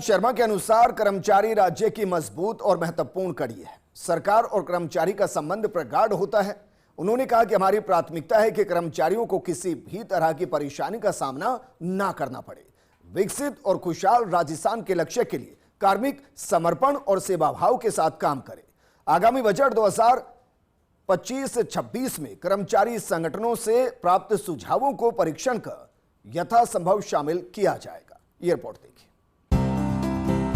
शर्मा के अनुसार कर्मचारी राज्य की मजबूत और महत्वपूर्ण कड़ी है। सरकार और कर्मचारी का संबंध प्रगाढ़ होता है। उन्होंने कहा कि हमारी प्राथमिकता है कि कर्मचारियों को किसी भी तरह की परेशानी का सामना ना करना पड़े। विकसित और खुशहाल राजस्थान के लक्ष्य के लिए कार्मिक समर्पण और सेवाभाव के साथ काम करे। आगामी बजट 2025-26 में कर्मचारी संगठनों से प्राप्त सुझावों को परीक्षण कर यथासंभव शामिल किया जाएगा। ये रिपोर्ट देखिए।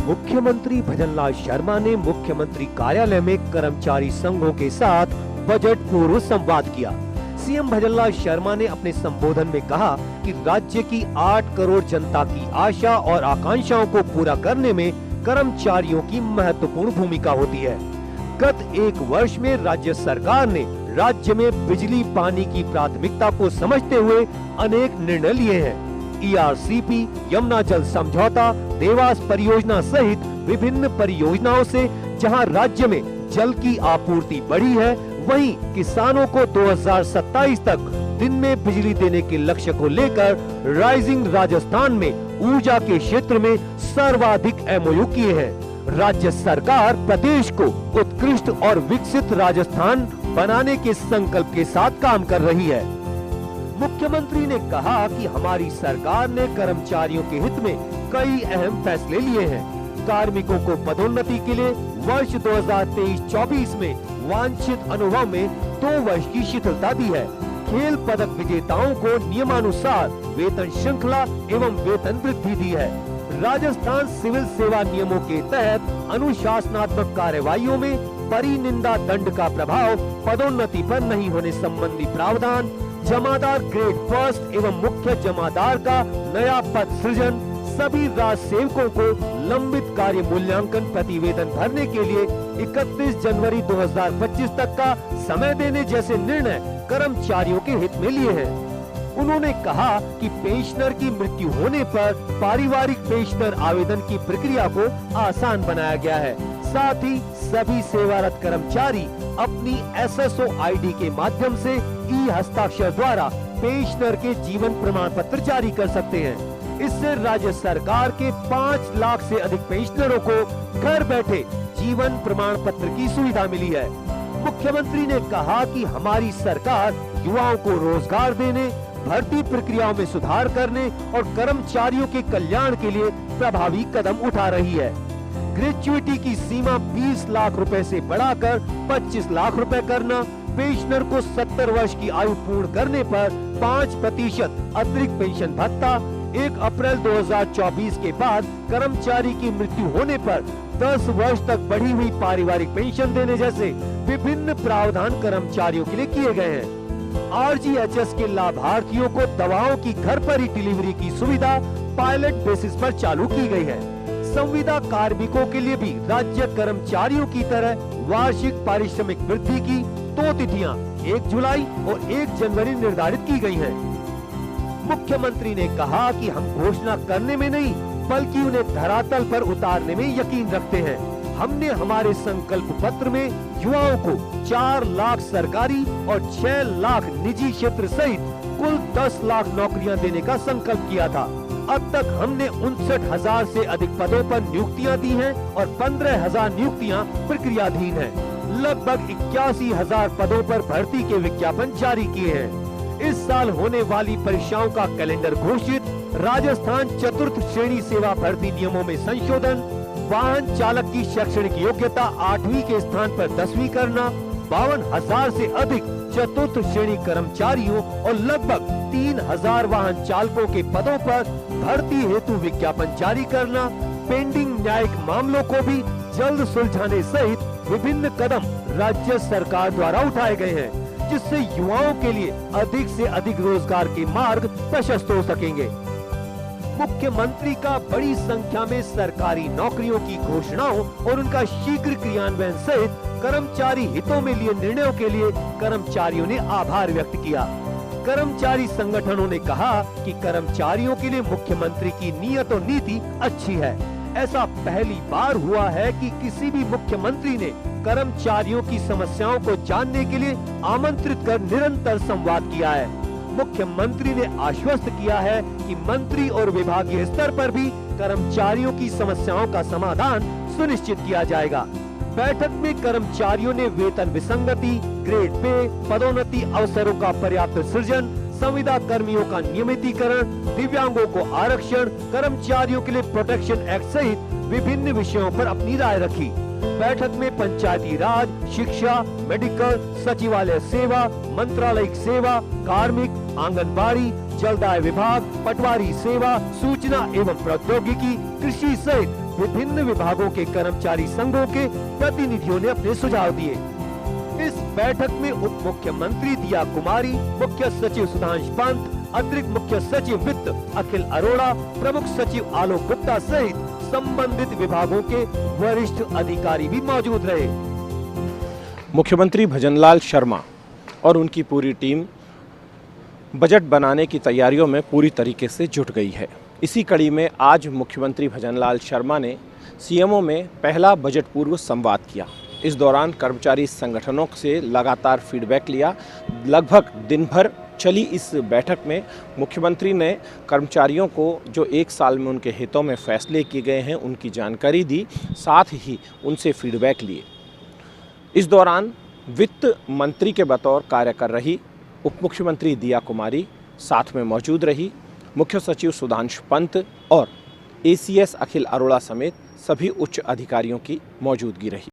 मुख्यमंत्री भजनलाल शर्मा ने मुख्यमंत्री कार्यालय में कर्मचारी संघों के साथ बजट पूर्व संवाद किया। सीएम भजनलाल शर्मा ने अपने संबोधन में कहा कि राज्य की 8 करोड़ जनता की आशा और आकांक्षाओं को पूरा करने में कर्मचारियों की महत्वपूर्ण भूमिका होती है। गत 1 वर्ष में राज्य सरकार ने राज्य में बिजली पानी की प्राथमिकता को समझते हुए अनेक निर्णय लिए हैं। ERCP, यमुना जल समझौता, देवास परियोजना सहित विभिन्न परियोजनाओं से जहां राज्य में जल की आपूर्ति बढ़ी है, वहीं किसानों को 2027 तक दिन में बिजली देने के लक्ष्य को लेकर राइजिंग राजस्थान में ऊर्जा के क्षेत्र में सर्वाधिक MOU किए हैं। राज्य सरकार प्रदेश को उत्कृष्ट और विकसित राजस्थान बनाने के संकल्प के साथ काम कर रही है। मुख्यमंत्री ने कहा कि हमारी सरकार ने कर्मचारियों के हित में कई अहम फैसले लिए हैं। कार्मिकों को पदोन्नति के लिए वर्ष 2023-24 में वांछित अनुभव में 2 वर्ष की शिथिलता दी है। खेल पदक विजेताओं को नियमानुसार वेतन श्रृंखला एवं वेतन वृद्धि दी है। राजस्थान सिविल सेवा नियमों के तहत अनुशासनात्मक कार्यवाहियों में परिनिंदा दंड का प्रभाव पदोन्नति पर नहीं होने संबंधी प्रावधान, जमादार ग्रेड 1 एवं मुख्य जमादार का नया पद सृजन, सभी राज सेवकों को लंबित कार्य मूल्यांकन प्रतिवेदन भरने के लिए 31 जनवरी 2025 तक का समय देने जैसे निर्णय कर्मचारियों के हित में लिए हैं। उन्होंने कहा कि पेंशनर की मृत्यु होने पर पारिवारिक पेंशनर आवेदन की प्रक्रिया को आसान बनाया गया है। साथ ही सभी सेवारत कर्मचारी अपनी SSO ID के माध्यम से हस्ताक्षर द्वारा पेंशनर के जीवन प्रमाण पत्र जारी कर सकते हैं। इससे राज्य सरकार के 5 लाख से अधिक पेंशनरों को घर बैठे जीवन प्रमाण पत्र की सुविधा मिली है। मुख्यमंत्री ने कहा कि हमारी सरकार युवाओं को रोजगार देने, भर्ती प्रक्रियाओं में सुधार करने और कर्मचारियों के कल्याण के लिए प्रभावी कदम उठा रही है। ग्रेच्युइटी की सीमा 20 लाख रुपए से बढ़ाकर 25 लाख रुपए करना, पेंशनर को 70 वर्ष की आयु पूर्ण करने पर 5% अतिरिक्त पेंशन भत्ता, 1 अप्रैल 2024 के बाद कर्मचारी की मृत्यु होने पर 10 वर्ष तक बढ़ी हुई पारिवारिक पेंशन देने जैसे विभिन्न प्रावधान कर्मचारियों के लिए किए गए हैं। RGHS के लाभार्थियों को दवाओं की घर पर ही डिलीवरी की सुविधा पायलट बेसिस पर चालू की गई है। संविदा कार्मिकों के लिए भी राज्य कर्मचारियों की तरह वार्षिक पारिश्रमिक वृद्धि की 2 तिथियां 1 जुलाई और 1 जनवरी निर्धारित की गई हैं। मुख्यमंत्री ने कहा कि हम घोषणा करने में नहीं बल्कि उन्हें धरातल पर उतारने में यकीन रखते हैं। हमने हमारे संकल्प पत्र में युवाओं को 4 लाख सरकारी और 6 लाख निजी क्षेत्र सहित कुल 10 लाख नौकरियां देने का संकल्प किया था। अब तक हमने 59,000 से अधिक पदों पर नियुक्तियां दी हैं और 15,000 नियुक्तियां प्रक्रियाधीन हैं। लगभग 81,000 पदों पर भर्ती के विज्ञापन जारी किए हैं। इस साल होने वाली परीक्षाओं का कैलेंडर घोषित, राजस्थान चतुर्थ श्रेणी सेवा भर्ती नियमों में संशोधन, वाहन चालक की शैक्षणिक योग्यता 8वीं के स्थान पर 10वीं करना, 52,000 से अधिक चतुर्थ श्रेणी कर्मचारियों और लगभग 3,000 वाहन चालकों के पदों पर भर्ती हेतु विज्ञापन जारी करना, पेंडिंग न्यायिक मामलों को भी जल्द सुलझाने सहित विभिन्न कदम राज्य सरकार द्वारा उठाए गए हैं, जिससे युवाओं के लिए अधिक से अधिक रोजगार के मार्ग प्रशस्त हो सकेंगे। मुख्यमंत्री का बड़ी संख्या में सरकारी नौकरियों की घोषणाओं और उनका शीघ्र क्रियान्वयन सहित कर्मचारी हितों में लिए निर्णयों के लिए कर्मचारियों ने आभार व्यक्त किया। कर्मचारी संगठनों ने कहा कि कर्मचारियों के लिए मुख्यमंत्री की नीयत और नीति अच्छी है। ऐसा पहली बार हुआ है कि किसी भी मुख्यमंत्री ने कर्मचारियों की समस्याओं को जानने के लिए आमंत्रित कर निरंतर संवाद किया है। मुख्यमंत्री ने आश्वस्त किया है कि मंत्री और विभागीय स्तर पर भी कर्मचारियों की समस्याओं का समाधान सुनिश्चित किया जाएगा। बैठक में कर्मचारियों ने वेतन विसंगति, ग्रेड पे, पदोन्नति अवसरों का पर्याप्त सृजन, संविदा कर्मियों का नियमितीकरण, दिव्यांगों को आरक्षण, कर्मचारियों के लिए प्रोटेक्शन एक्ट सहित विभिन्न विषयों पर अपनी राय रखी। बैठक में पंचायती राज, शिक्षा, मेडिकल, सचिवालय सेवा, मंत्रालयिक सेवा, कार्मिक, आंगनबाड़ी, जलदाय विभाग, पटवारी सेवा, सूचना एवं प्रौद्योगिकी, कृषि सहित विभिन्न विभागों के कर्मचारी संघों के प्रतिनिधियों ने अपने सुझाव दिए। इस बैठक में उप मुख्यमंत्री दिया कुमारी, मुख्य सचिव सुधांशु पंत, अतिरिक्त मुख्य सचिव वित्त अखिल अरोड़ा, प्रमुख सचिव आलोक गुप्ता सहित संबंधित विभागों के वरिष्ठ अधिकारी भी मौजूद रहे। मुख्यमंत्री भजनलाल शर्मा और उनकी पूरी टीम बजट बनाने की तैयारियों में पूरी तरीके से जुट गई है। इसी कड़ी में आज मुख्यमंत्री भजनलाल शर्मा ने सीएमओ में पहला बजट पूर्व संवाद किया। इस दौरान कर्मचारी संगठनों से लगातार फीडबैक लिया। लगभग दिन भर चली इस बैठक में मुख्यमंत्री ने कर्मचारियों को जो एक साल में उनके हितों में फैसले किए गए हैं उनकी जानकारी दी, साथ ही उनसे फीडबैक लिए। इस दौरान वित्त मंत्री के बतौर कार्य कर रही उप मुख्यमंत्री दिया कुमारी साथ में मौजूद रही। मुख्य सचिव सुधांशु पंत और एसीएस अखिल अरोड़ा समेत सभी उच्च अधिकारियों की मौजूदगी रही।